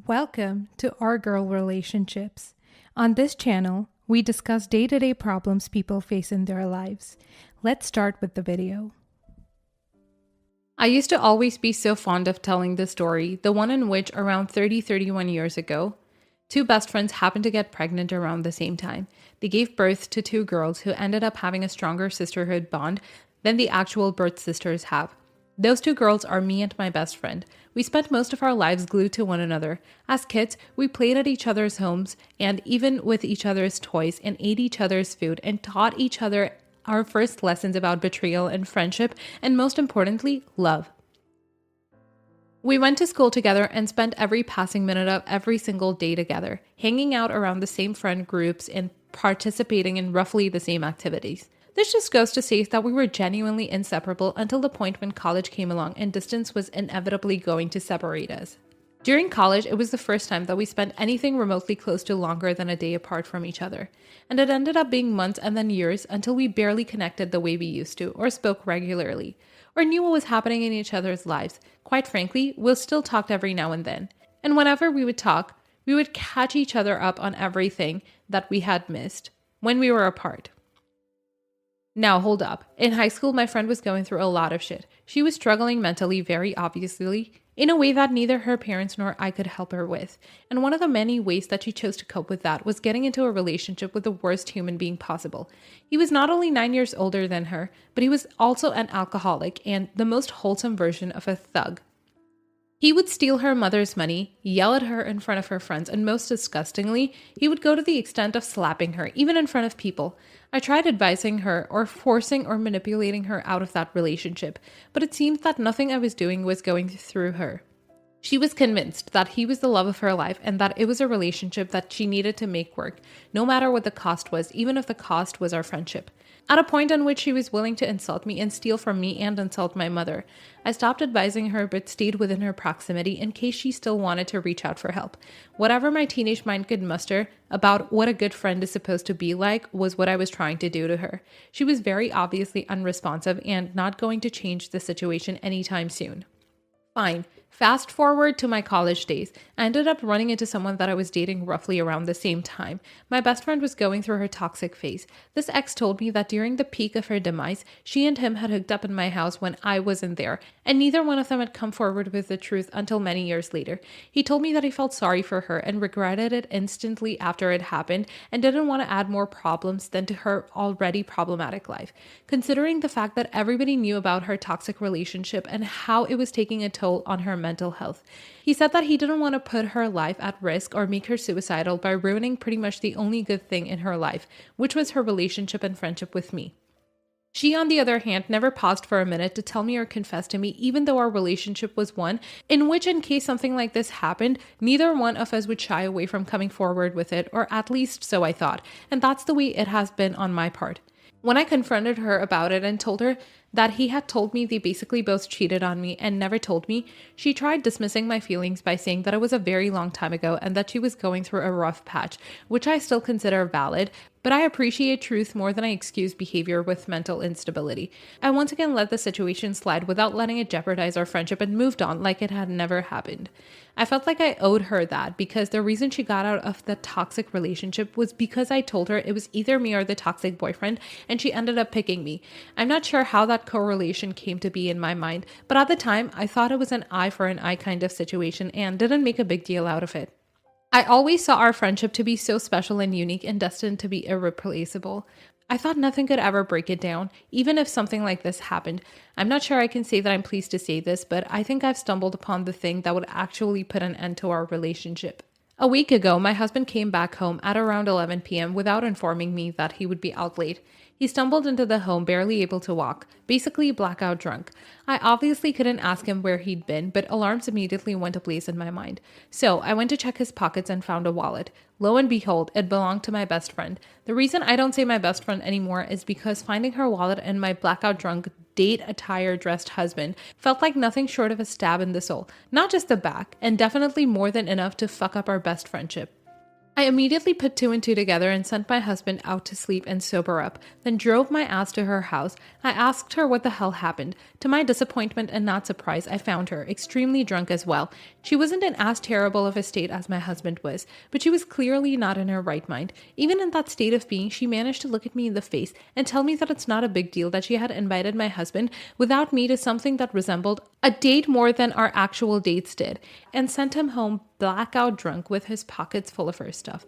Welcome to Our Girl Relationships. On this channel, we discuss day-to-day problems people face in their lives. Let's start with the video. I used to always be so fond of telling the story, the one in which around 31 years ago, two best friends happened to get pregnant around the same time. They gave birth to two girls who ended up having a stronger sisterhood bond than the actual birth sisters have. Those two girls are me and my best friend. We spent most of our lives glued to one another. As kids, we played at each other's homes and even with each other's toys and ate each other's food and taught each other our first lessons about betrayal and friendship and most importantly, love. We went to school together and spent every passing minute of every single day together, hanging out around the same friend groups and participating in roughly the same activities. This just goes to say that we were genuinely inseparable until the point when college came along and distance was inevitably going to separate us. During college, it was the first time that we spent anything remotely close to longer than a day apart from each other. And it ended up being months and then years until we barely connected the way we used to, or spoke regularly, or knew what was happening in each other's lives. Quite frankly, we still talked every now and then. And whenever we would talk, we would catch each other up on everything that we had missed when we were apart. Now, hold up. In high school, my friend was going through a lot of shit. She was struggling mentally, very obviously, in a way that neither her parents nor I could help her with. And one of the many ways that she chose to cope with that was getting into a relationship with the worst human being possible. He was not only 9 years older than her, but he was also an alcoholic and the most wholesome version of a thug. He would steal her mother's money, yell at her in front of her friends, and most disgustingly, he would go to the extent of slapping her, even in front of people. I tried advising her or forcing or manipulating her out of that relationship, but it seemed that nothing I was doing was going through her. She was convinced that he was the love of her life and that it was a relationship that she needed to make work, no matter what the cost was, even if the cost was our friendship. At a point in which she was willing to insult me and steal from me and insult my mother, I stopped advising her but stayed within her proximity in case she still wanted to reach out for help. Whatever my teenage mind could muster about what a good friend is supposed to be like was what I was trying to do to her. She was very obviously unresponsive and not going to change the situation anytime soon. Fine. Fast forward to my college days. I ended up running into someone that I was dating roughly around the same time. My best friend was going through her toxic phase. This ex told me that during the peak of her demise, she and him had hooked up in my house when I wasn't there, and neither one of them had come forward with the truth until many years later. He told me that he felt sorry for her and regretted it instantly after it happened and didn't want to add more problems than to her already problematic life. Considering the fact that everybody knew about her toxic relationship and how it was taking a toll on her mental health. He said that he didn't want to put her life at risk or make her suicidal by ruining pretty much the only good thing in her life, which was her relationship and friendship with me. She, on the other hand, never paused for a minute to tell me or confess to me, even though our relationship was one in which, in case something like this happened, neither one of us would shy away from coming forward with it, or at least so I thought, and that's the way it has been on my part. When I confronted her about it and told her that he had told me they basically both cheated on me and never told me, she tried dismissing my feelings by saying that it was a very long time ago and that she was going through a rough patch, which I still consider valid, but I appreciate truth more than I excuse behavior with mental instability. I once again let the situation slide without letting it jeopardize our friendship and moved on like it had never happened. I felt like I owed her that because the reason she got out of the toxic relationship was because I told her it was either me or the toxic boyfriend, and she ended up picking me. I'm not sure how that correlation came to be in my mind, but at the time I thought it was an eye for an eye kind of situation and didn't make a big deal out of it. I always saw our friendship to be so special and unique and destined to be irreplaceable. I thought nothing could ever break it down, even if something like this happened. I'm not sure I can say that I'm pleased to say this, but I think I've stumbled upon the thing that would actually put an end to our relationship. A week ago, my husband came back home at around 11 p.m. without informing me that he would be out late. He stumbled into the home barely able to walk, basically blackout drunk. I obviously couldn't ask him where he'd been, but alarms immediately went ablaze in my mind. So I went to check his pockets and found a wallet. Lo and behold, it belonged to my best friend. The reason I don't say my best friend anymore is because finding her wallet and my blackout drunk, date attire dressed husband felt like nothing short of a stab in the soul. Not just the back, and definitely more than enough to fuck up our best friendship. I immediately put two and two together and sent my husband out to sleep and sober up, then drove my ass to her house. I asked her what the hell happened. To my disappointment and not surprise, I found her extremely drunk as well. She wasn't in as terrible of a state as my husband was, but she was clearly not in her right mind. Even in that state of being, she managed to look at me in the face and tell me that it's not a big deal that she had invited my husband without me to something that resembled a date more than our actual dates did, and sent him home blackout drunk with his pockets full of her stuff.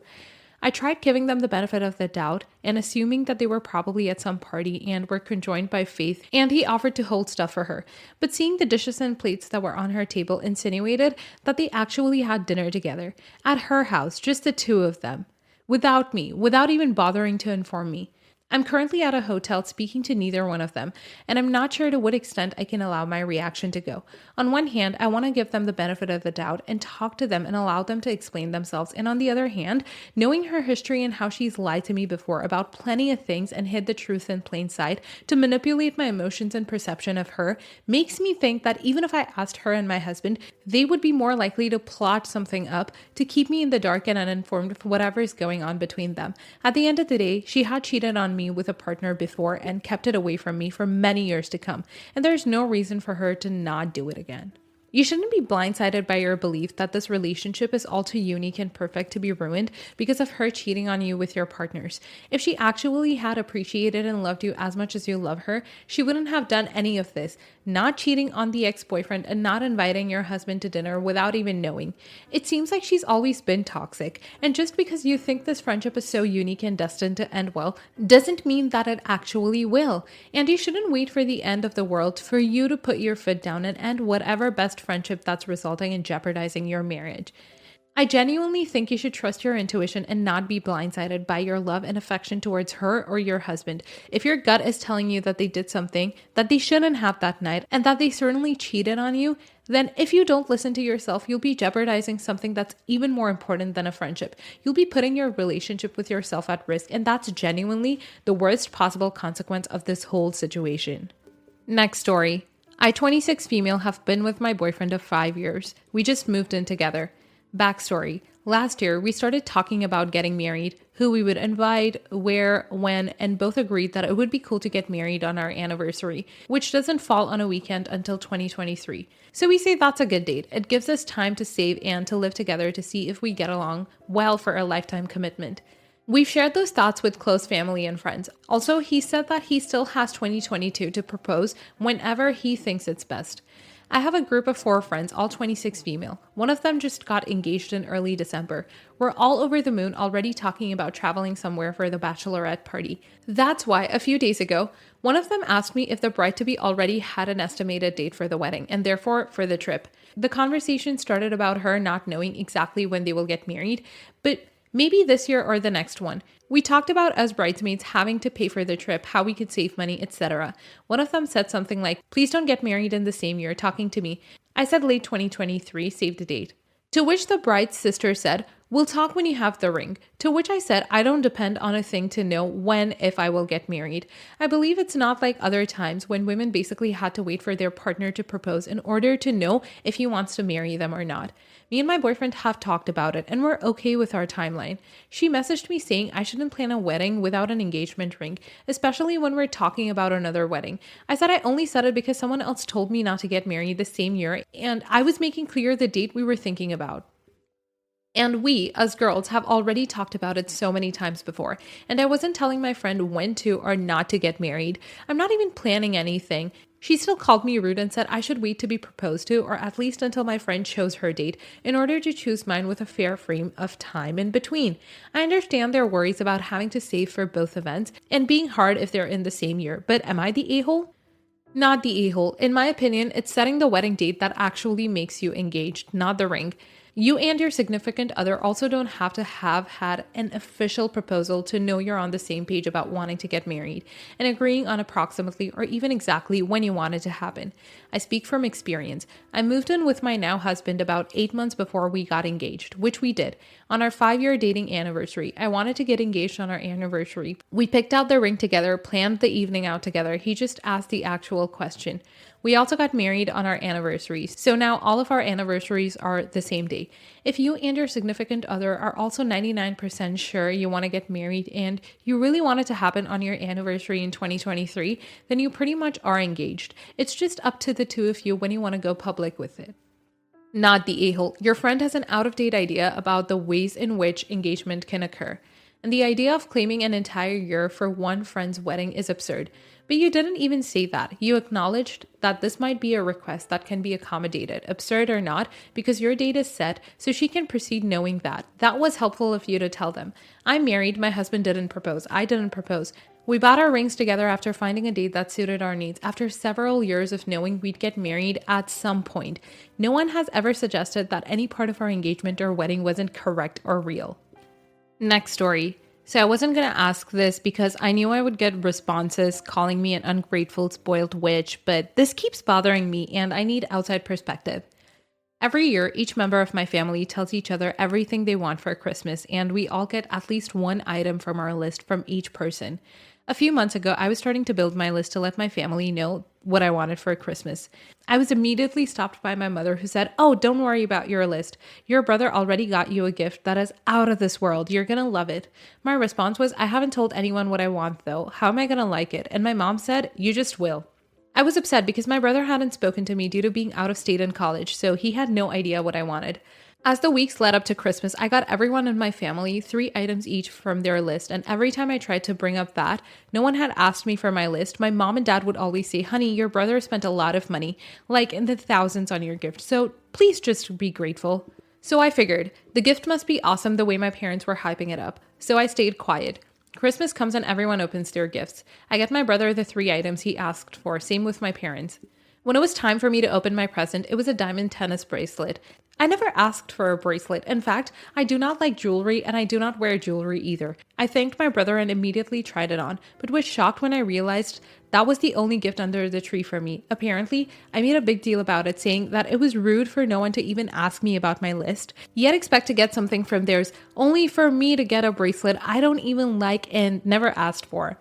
I tried giving them the benefit of the doubt and assuming that they were probably at some party and were conjoined by faith, and he offered to hold stuff for her. But seeing the dishes and plates that were on her table insinuated that they actually had dinner together at her house, just the two of them, without me, without even bothering to inform me. I'm currently at a hotel speaking to neither one of them, and I'm not sure to what extent I can allow my reaction to go. On one hand, I want to give them the benefit of the doubt and talk to them and allow them to explain themselves. And on the other hand, knowing her history and how she's lied to me before about plenty of things and hid the truth in plain sight to manipulate my emotions and perception of her makes me think that even if I asked her and my husband, they would be more likely to plot something up to keep me in the dark and uninformed of whatever is going on between them. At the end of the day, she had cheated on me with a partner before and kept it away from me for many years to come, and there's no reason for her to not do it again. You shouldn't be blindsided by your belief that this relationship is all too unique and perfect to be ruined because of her cheating on you with your partners. If she actually had appreciated and loved you as much as you love her, she wouldn't have done any of this, not cheating on the ex-boyfriend and not inviting your husband to dinner without even knowing. It seems like she's always been toxic, and just because you think this friendship is so unique and destined to end well, doesn't mean that it actually will. And you shouldn't wait for the end of the world for you to put your foot down and end whatever best friendship that's resulting in jeopardizing your marriage. I genuinely think you should trust your intuition and not be blindsided by your love and affection towards her or your husband. If your gut is telling you that they did something that they shouldn't have that night and that they certainly cheated on you, then if you don't listen to yourself, you'll be jeopardizing something that's even more important than a friendship. You'll be putting your relationship with yourself at risk, and that's genuinely the worst possible consequence of this whole situation. Next story. I, 26 female, have been with my boyfriend of 5 years. We just moved in together. Backstory. Last year, we started talking about getting married, who we would invite, where, when, and both agreed that it would be cool to get married on our anniversary, which doesn't fall on a weekend until 2023. So we say that's a good date. It gives us time to save and to live together to see if we get along well for a lifetime commitment. We've shared those thoughts with close family and friends. Also, he said that he still has 2022 to propose whenever he thinks it's best. I have a group of 4 friends, all 26 female. One of them just got engaged in early December. We're all over the moon already talking about traveling somewhere for the bachelorette party. That's why a few days ago, one of them asked me if the bride-to-be already had an estimated date for the wedding and therefore for the trip. The conversation started about her not knowing exactly when they will get married, but maybe this year or the next one. We talked about us bridesmaids having to pay for the trip, how we could save money, etc. One of them said something like, "Please don't get married in the same year," talking to me. I said late 2023, save the date. To which the bride's sister said, "We'll talk when you have the ring." To which I said, I don't depend on a thing to know when, if I will get married. I believe it's not like other times when women basically had to wait for their partner to propose in order to know if he wants to marry them or not. Me and my boyfriend have talked about it and we're okay with our timeline. She messaged me saying I shouldn't plan a wedding without an engagement ring, especially when we're talking about another wedding. I said I only said it because someone else told me not to get married the same year and I was making clear the date we were thinking about. And we, as girls, have already talked about it so many times before, and I wasn't telling my friend when to or not to get married. I'm not even planning anything. She still called me rude and said I should wait to be proposed to, or at least until my friend chose her date, in order to choose mine with a fair frame of time in between. I understand their worries about having to save for both events and being hard if they're in the same year, but am I the a-hole? Not the a-hole. In my opinion, it's setting the wedding date that actually makes you engaged, not the ring. You and your significant other also don't have to have had an official proposal to know you're on the same page about wanting to get married and agreeing on approximately or even exactly when you want it to happen. I speak from experience. I moved in with my now husband about 8 months before we got engaged, which we did. On our 5-year dating anniversary, I wanted to get engaged on our anniversary. We picked out the ring together, planned the evening out together. He just asked the actual question, We also got married on our anniversaries, so now all of our anniversaries are the same day. If you and your significant other are also 99% sure you want to get married and you really want it to happen on your anniversary in 2023, then you pretty much are engaged. It's just up to the two of you when you want to go public with it. Not the a-hole. Your friend has an out-of-date idea about the ways in which engagement can occur. And the idea of claiming an entire year for one friend's wedding is absurd. But you didn't even say that. You acknowledged that this might be a request that can be accommodated, absurd or not, because your date is set, so she can proceed knowing that. That was helpful of you to tell them. I'm married, my husband didn't propose, I didn't propose. We bought our rings together after finding a date that suited our needs, after several years of knowing we'd get married at some point. No one has ever suggested that any part of our engagement or wedding wasn't correct or real. Next story. So I wasn't going to ask this because I knew I would get responses calling me an ungrateful, spoiled witch, but this keeps bothering me and I need outside perspective. Every year, each member of my family tells each other everything they want for Christmas, and we all get at least one item from our list from each person. A few months ago, I was starting to build my list to let my family know what I wanted for Christmas. I was immediately stopped by my mother who said, "Oh, don't worry about your list. Your brother already got you a gift that is out of this world. You're gonna love it." My response was, "I haven't told anyone what I want though. How am I gonna like it?" And my mom said, "You just will." I was upset because my brother hadn't spoken to me due to being out of state in college, so he had no idea what I wanted. As the weeks led up to Christmas, I got everyone in my family 3 items each from their list, and every time I tried to bring up that no one had asked me for my list, my mom and dad would always say, "Honey, your brother spent a lot of money, like in the thousands on your gift, so please just be grateful." So I figured, the gift must be awesome the way my parents were hyping it up, so I stayed quiet. Christmas comes and everyone opens their gifts. I get my brother the 3 items he asked for, same with my parents. When it was time for me to open my present, it was a diamond tennis bracelet. I never asked for a bracelet. In fact, I do not like jewelry and I do not wear jewelry either. I thanked my brother and immediately tried it on, but was shocked when I realized that was the only gift under the tree for me. Apparently, I made a big deal about it, saying that it was rude for no one to even ask me about my list, yet expect to get something from theirs, only for me to get a bracelet I don't even like and never asked for.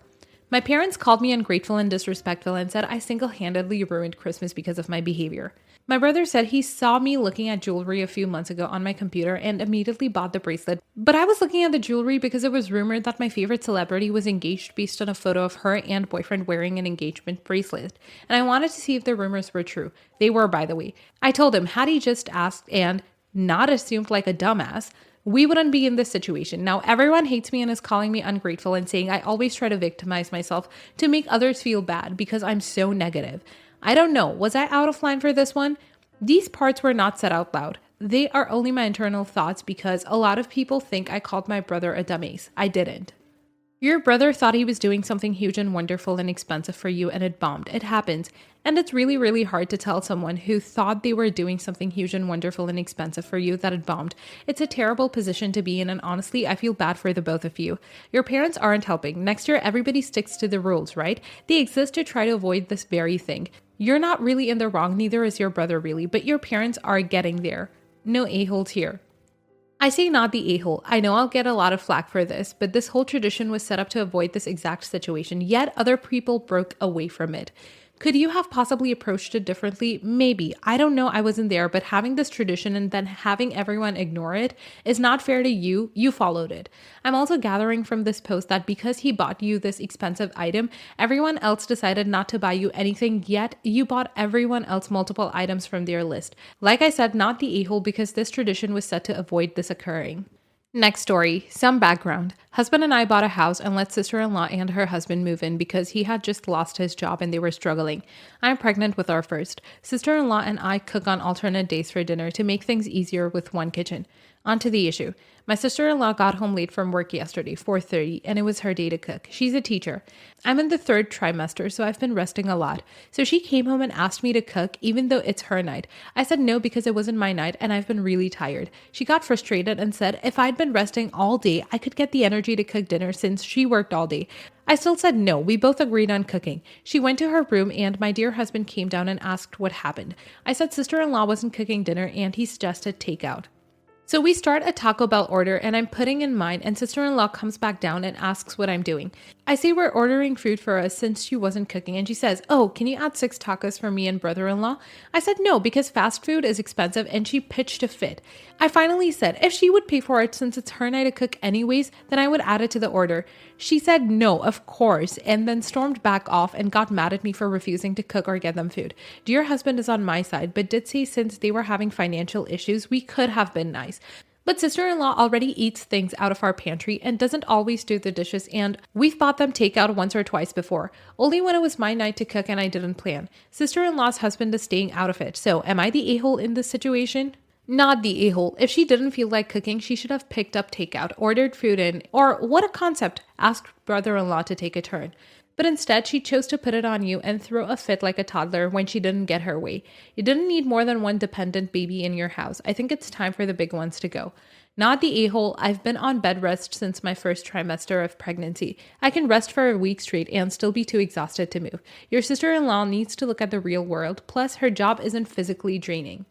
My parents called me ungrateful and disrespectful and said I single-handedly ruined Christmas because of my behavior. My brother said he saw me looking at jewelry a few months ago on my computer and immediately bought the bracelet. But I was looking at the jewelry because it was rumored that my favorite celebrity was engaged based on a photo of her and boyfriend wearing an engagement bracelet. And I wanted to see if the rumors were true. They were, by the way. I told him, had he just asked and not assumed like a dumbass, we wouldn't be in this situation. Now everyone hates me and is calling me ungrateful and saying I always try to victimize myself to make others feel bad because I'm so negative. I don't know, was I out of line for this one? These parts were not said out loud. They are only my internal thoughts because a lot of people think I called my brother a dumbass. I didn't. Your brother thought he was doing something huge and wonderful and expensive for you and it bombed. It happens. And it's really, really hard to tell someone who thought they were doing something huge and wonderful and expensive for you that it bombed. It's a terrible position to be in, and honestly, I feel bad for the both of you. Your parents aren't helping. Next year, everybody sticks to the rules, right? They exist to try to avoid this very thing. You're not really in the wrong, neither is your brother really, but your parents are getting there. No a-holes here. I say not the a-hole. I know I'll get a lot of flack for this, but this whole tradition was set up to avoid this exact situation, yet other people broke away from it. Could you have possibly approached it differently? Maybe. I don't know. I wasn't there, but having this tradition and then having everyone ignore it is not fair to you. You followed it. I'm also gathering from this post that because he bought you this expensive item, everyone else decided not to buy you anything, yet you bought everyone else multiple items from their list. Like I said, not the a-hole because this tradition was set to avoid this occurring. Next story, some background. Husband and I bought a house and let sister-in-law and her husband move in because he had just lost his job and they were struggling. I'm pregnant with our first. Sister-in-law and I cook on alternate days for dinner to make things easier with one kitchen. On to the issue. My sister-in-law got home late from work yesterday, 4:30, and it was her day to cook. She's a teacher. I'm in the 3rd trimester, so I've been resting a lot. So she came home and asked me to cook, even though it's her night. I said no because it wasn't my night and I've been really tired. She got frustrated and said if I'd been resting all day, I could get the energy to cook dinner since she worked all day. I still said no. We both agreed on cooking. She went to her room and my dear husband came down and asked what happened. I said sister-in-law wasn't cooking dinner and he suggested takeout. So we start a Taco Bell order and I'm putting in mine and sister-in-law comes back down and asks what I'm doing. I say we're ordering food for us since she wasn't cooking, and she says, "Oh, can you add 6 tacos for me and brother-in-law?" I said no because fast food is expensive, and she pitched a fit. I finally said if she would pay for it since it's her night to cook anyways, then I would add it to the order. She said no, of course, and then stormed back off and got mad at me for refusing to cook or get them food. Dear husband is on my side, but did say since they were having financial issues, we could have been nice. But sister-in-law already eats things out of our pantry and doesn't always do the dishes, and we've bought them takeout once or twice before, only when it was my night to cook and I didn't plan. Sister-in-law's husband is staying out of it, so am I the a-hole in this situation? Not the a-hole. If she didn't feel like cooking, she should have picked up takeout, ordered food in, or what a concept, asked brother-in-law to take a turn. But instead, she chose to put it on you and throw a fit like a toddler when she didn't get her way. You didn't need more than one dependent baby in your house. I think it's time for the big ones to go. Not the a-hole. I've been on bed rest since my first trimester of pregnancy. I can rest for a week straight and still be too exhausted to move. Your sister-in-law needs to look at the real world. Plus, her job isn't physically draining.